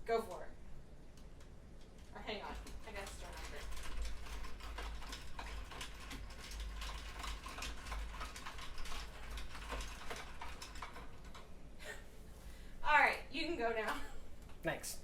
Go for it. Or hang on. I gotta start over. Alright, you can go now. Thanks.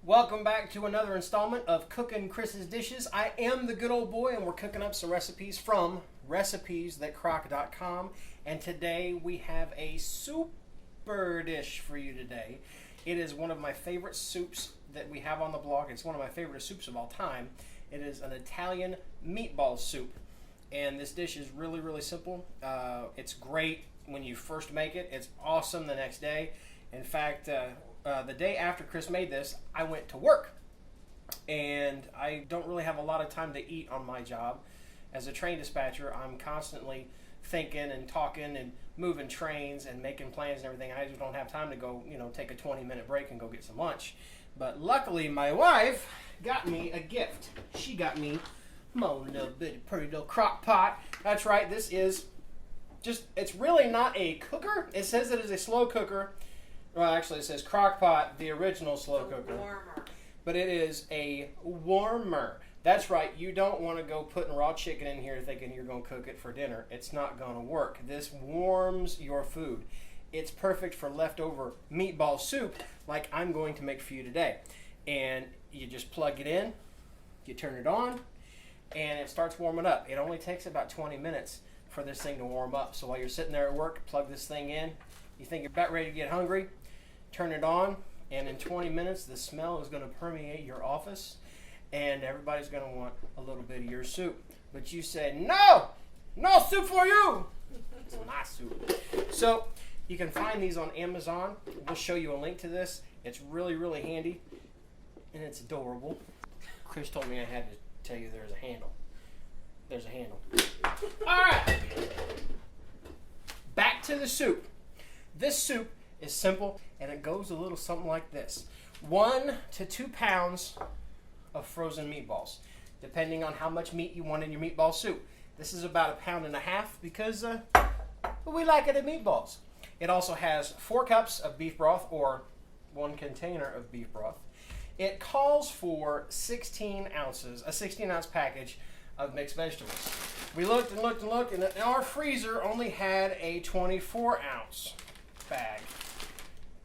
Welcome back to another installment of Cookin' Chris's Dishes. I am the good old boy, and we're cooking up some recipes from recipes.crock.com. And today we have a super dish for you today. It is one of my favorite soups that we have on the blog. It's one of my favorite soups of all time. It is an Italian meatball soup. And this dish is really, really simple. It's great when you first make it. It's awesome the next day. In fact, the day after Cris made this, I went to work. And I don't really have a lot of time to eat on my job. As a train dispatcher, I'm constantly thinking and talking and moving trains and making plans and everything. I just don't have time to go, take a 20-minute break and go get some lunch. But luckily, my wife got me a gift. She got me my own little bitty pretty little crock pot. That's right, this is it's really not a cooker. It says it is a slow cooker. Well, actually, it says crock pot, the original slow cooker. Warmer. But it is a warmer. That's right, you don't want to go putting raw chicken in here thinking you're going to cook it for dinner. It's not going to work. This warms your food. It's perfect for leftover meatball soup like I'm going to make for you today. And you just plug it in, you turn it on, and it starts warming up. It only takes about 20 minutes for this thing to warm up. So while you're sitting there at work, plug this thing in. You think you're about ready to get hungry, turn it on, and in 20 minutes, the smell is going to permeate your office, and everybody's going to want a little bit of your soup. But you say, no soup for you. It's my soup. So you can find these on Amazon. We'll show you a link to this. It's really, really handy, and it's adorable. Cris told me I had to tell you there's a handle. There's a handle. All right. Back to the soup. This soup is simple, and it goes a little something like this. 1 to 2 pounds of frozen meatballs, depending on how much meat you want in your meatball soup. This is about 1.5 pounds because we like it at Meatballs. It also has 4 cups of beef broth, or 1 container of beef broth. It calls for 16 ounces, a 16-ounce package of mixed vegetables. We looked and looked and looked, and our freezer only had a 24-ounce bag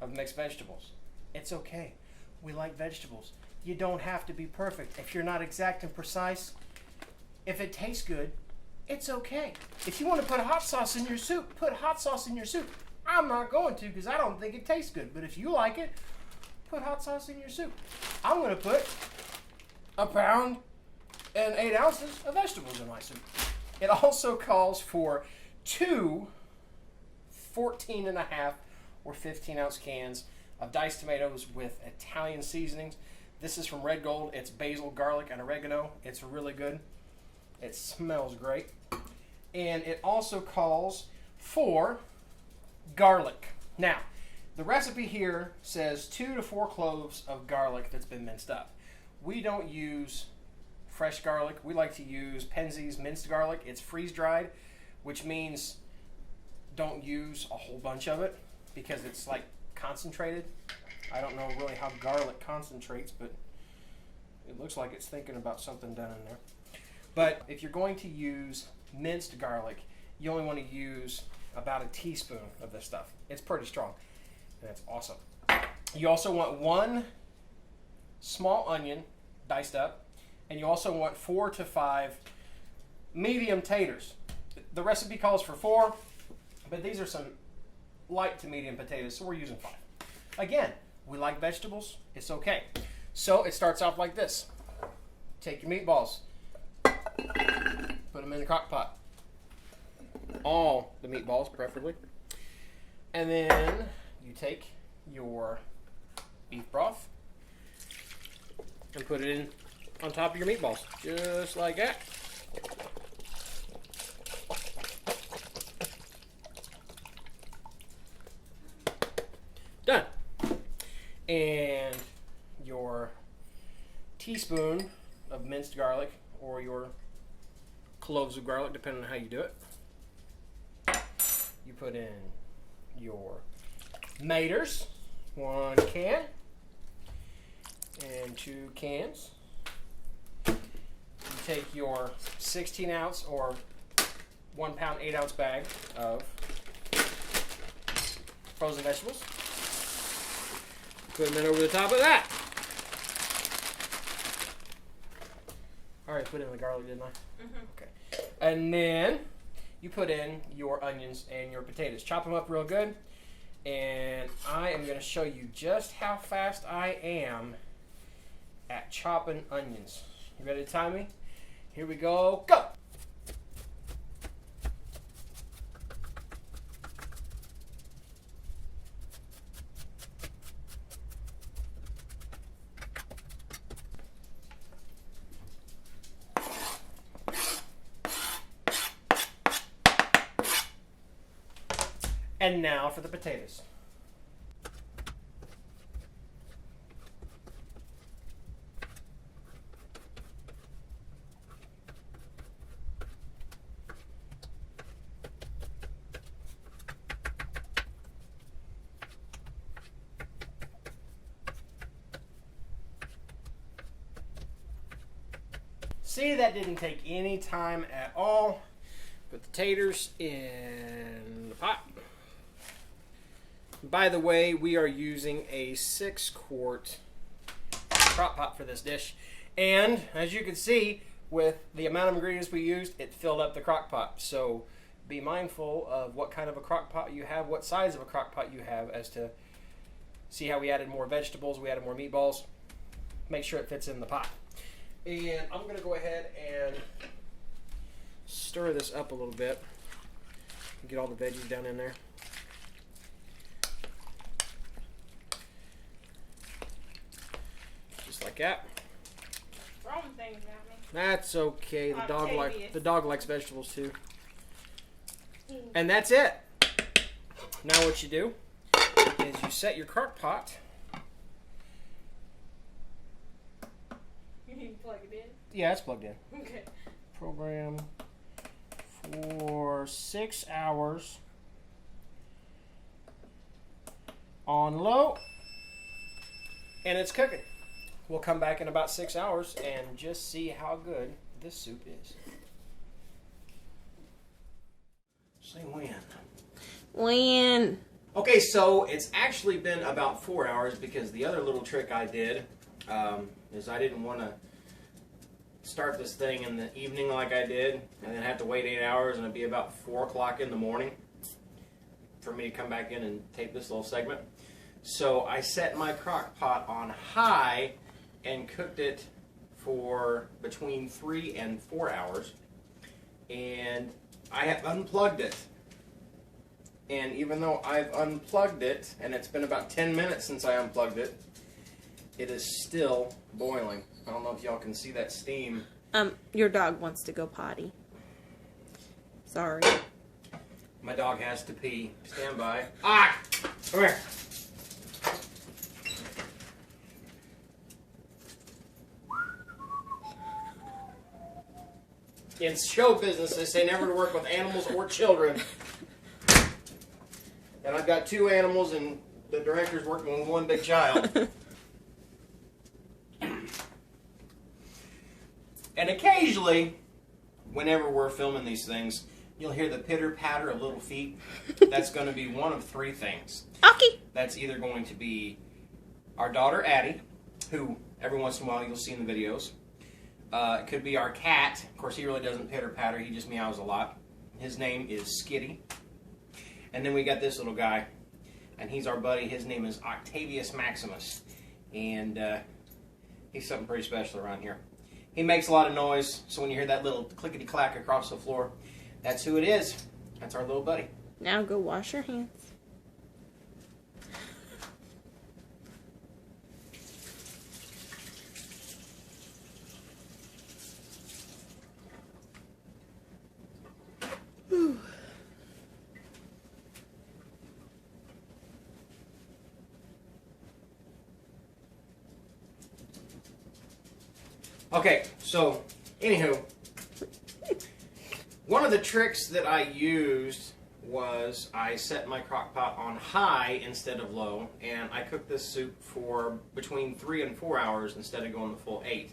of mixed vegetables. It's okay. We like vegetables. You don't have to be perfect. If you're not exact and precise, if it tastes good, it's okay. If you want to put hot sauce in your soup, put hot sauce in your soup. I'm not going to because I don't think it tastes good. But if you like it, put hot sauce in your soup. I'm going to put 1 pound and 8 ounces of vegetables in my soup. It also calls for 2 14.5 or 15-ounce cans of diced tomatoes with Italian seasonings. This is from Red Gold. It's basil, garlic, and oregano. It's really good. It smells great. And it also calls for garlic. Now, the recipe here says 2 to 4 cloves of garlic that's been minced up. We don't use fresh garlic. We like to use Penzeys minced garlic. It's freeze-dried, which means don't use a whole bunch of it because it's like concentrated. I don't know really how garlic concentrates, but it looks like it's thinking about something done in there. But if you're going to use minced garlic, you only want to use about a teaspoon of this stuff. It's pretty strong, and it's awesome. You also want 1 small onion diced up, and you also want 4 to 5 medium taters. The recipe calls for 4, but these are some light to medium potatoes, so we're using 5. Again, we like vegetables. It's okay. So it starts off like this. Take your meatballs, put them in the crock pot. All the meatballs, preferably. And then you take your beef broth and put it in on top of your meatballs, just like that. Done. And your teaspoon of minced garlic, or your cloves of garlic, depending on how you do it. You put in your maters, 1 can and 2 cans. You take your 16 ounce or 1 pound 8 ounce bag of frozen vegetables. Put them in over the top of that. I already put in the garlic, didn't I? Mm-hmm. Okay. And then you put in your onions and your potatoes. Chop them up real good. And I am going to show you just how fast I am at chopping onions. You ready to time me? Here we go. Go! And now for the potatoes. See, that didn't take any time at all. Put the taters in the pot. By the way, we are using a 6-quart crock pot for this dish. And as you can see, with the amount of ingredients we used, it filled up the crock pot. So be mindful of what kind of a crock pot you have, what size of a crock pot you have, as to see how we added more vegetables, we added more meatballs. Make sure it fits in the pot. And I'm going to go ahead and stir this up a little bit. Get all the veggies down in there. Just like that. Throwing things at me. That's okay. The dog likes vegetables too. And that's it. Now what you do is you set your crock pot. You need to plug it in? Yeah, it's plugged in. Okay. Program for 6 hours on low, and it's cooking. We'll come back in about 6 hours and just see how good this soup is. Say when. When? Okay, so it's actually been about 4 hours, because the other little trick I did is I didn't want to start this thing in the evening like I did and then have to wait 8 hours, and it'd be about 4 o'clock in the morning for me to come back in and tape this little segment. So I set my crock pot on high and cooked it for between 3 and 4 hours, and I have unplugged it. And even though I've unplugged it, and it's been about 10 minutes since I unplugged it, it is still boiling. I don't know if y'all can see that steam. Your dog wants to go potty. Sorry. My dog has to pee. Stand by. Ah! Come here. In show business, they say never to work with animals or children. And I've got 2 animals, and the director's working with 1 big child. And occasionally, whenever we're filming these things, you'll hear the pitter-patter of little feet. That's going to be one of 3 things. Okay. That's either going to be our daughter, Addie, who every once in a while you'll see in the videos. It could be our cat. Of course, he really doesn't pitter-patter. He just meows a lot. His name is Skitty. And then we got this little guy, and he's our buddy. His name is Octavius Maximus, and he's something pretty special around here. He makes a lot of noise, so when you hear that little clickety-clack across the floor, that's who it is. That's our little buddy. Now go wash your hands. Okay, so, anywho, one of the tricks that I used was I set my crock pot on high instead of low, and I cooked this soup for between 3 and 4 hours instead of going the full 8.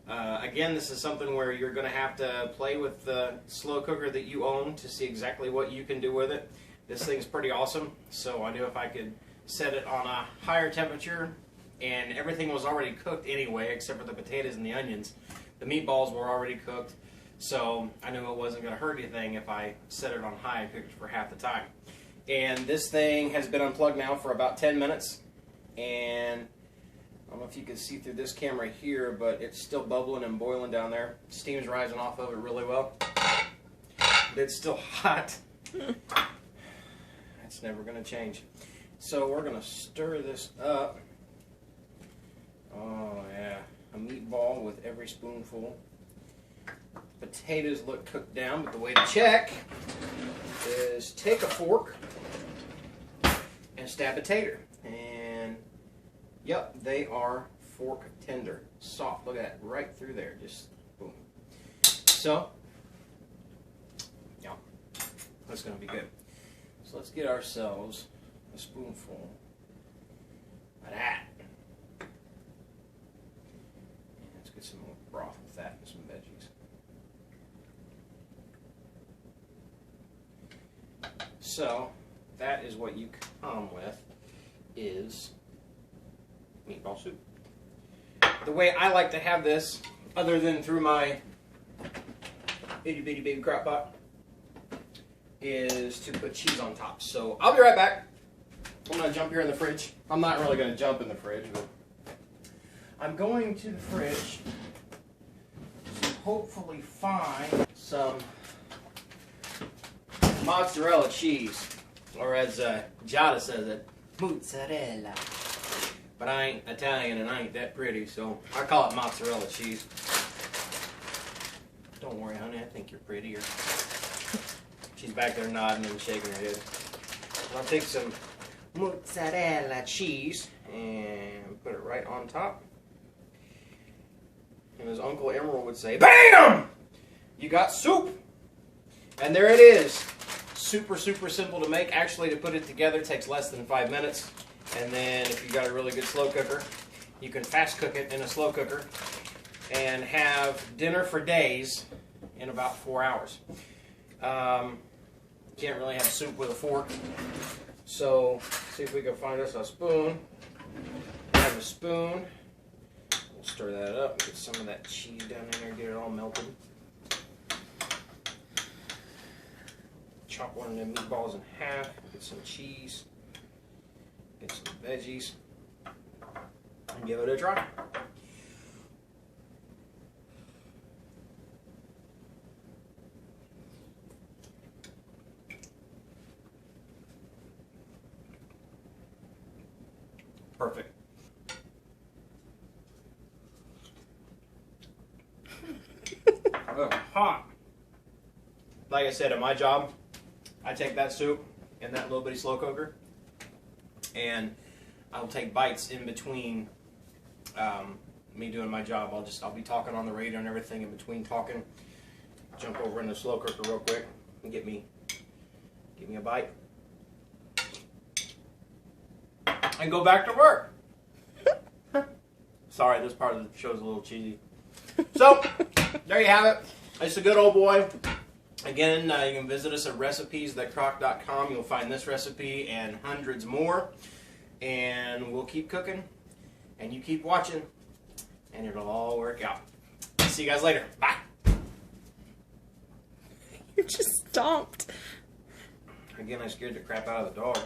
Again, this is something where you're going to have to play with the slow cooker that you own to see exactly what you can do with it. This thing's pretty awesome, so I knew if I could set it on a higher temperature, and everything was already cooked anyway except for the potatoes and the onions. The meatballs were already cooked, so I knew it wasn't going to hurt anything if I set it on high and cooked it for half the time. And this thing has been unplugged now for about 10 minutes, and I don't know if you can see through this camera here, but it's still bubbling and boiling down there. Steam's rising off of it really well, but it's still hot. It's never going to change. So we're going to stir this up. Oh yeah, a meatball with every spoonful. Potatoes look cooked down, but the way to check is take a fork and stab a tater. And yep, they are fork tender. Soft, look at that, right through there, just boom. So, yeah, that's going to be good. So let's get ourselves a spoonful of that. And let's get some more broth with that and some veggies. So that is what you come with, is meatball soup. The way I like to have this, other than through my itty bitty baby crock pot, is to put cheese on top. So I'll be right back. I'm going to jump here in the fridge. I'm not really going to jump in the fridge, but I'm going to the fridge to hopefully find some mozzarella cheese, or as Giada says it, mozzarella. But I ain't Italian and I ain't that pretty, so I call it mozzarella cheese. Don't worry, honey, I think you're prettier. She's back there nodding and shaking her head. So I'll take some mozzarella cheese and put it right on top. And as Uncle Emerald would say, BAM! You got soup! And there it is. Super, super simple to make. Actually, to put it together takes less than 5 minutes. And then if you've got a really good slow cooker, you can fast cook it in a slow cooker and have dinner for days in about 4 hours. Can't really have soup with a fork. So, see if we can find us a spoon. Have a spoon. We'll stir that up, get some of that cheese down in there, get it all melted. Chop one of them meatballs in half, get some cheese, get some veggies, and give it a try. Perfect. Hot. Like I said, at my job, I take that soup in that little bitty slow cooker, and I'll take bites in between me doing my job. I'll be talking on the radio and everything in between talking. Jump over in the slow cooker real quick and give me a bite, and go back to work. Sorry, this part of the show is a little cheesy. So, there you have it. It's a good old boy. Again, you can visit us at recipes.crock.com. You'll find this recipe and hundreds more. And we'll keep cooking, and you keep watching, and it'll all work out. See you guys later. Bye. You just stomped. Again, I scared the crap out of the dog.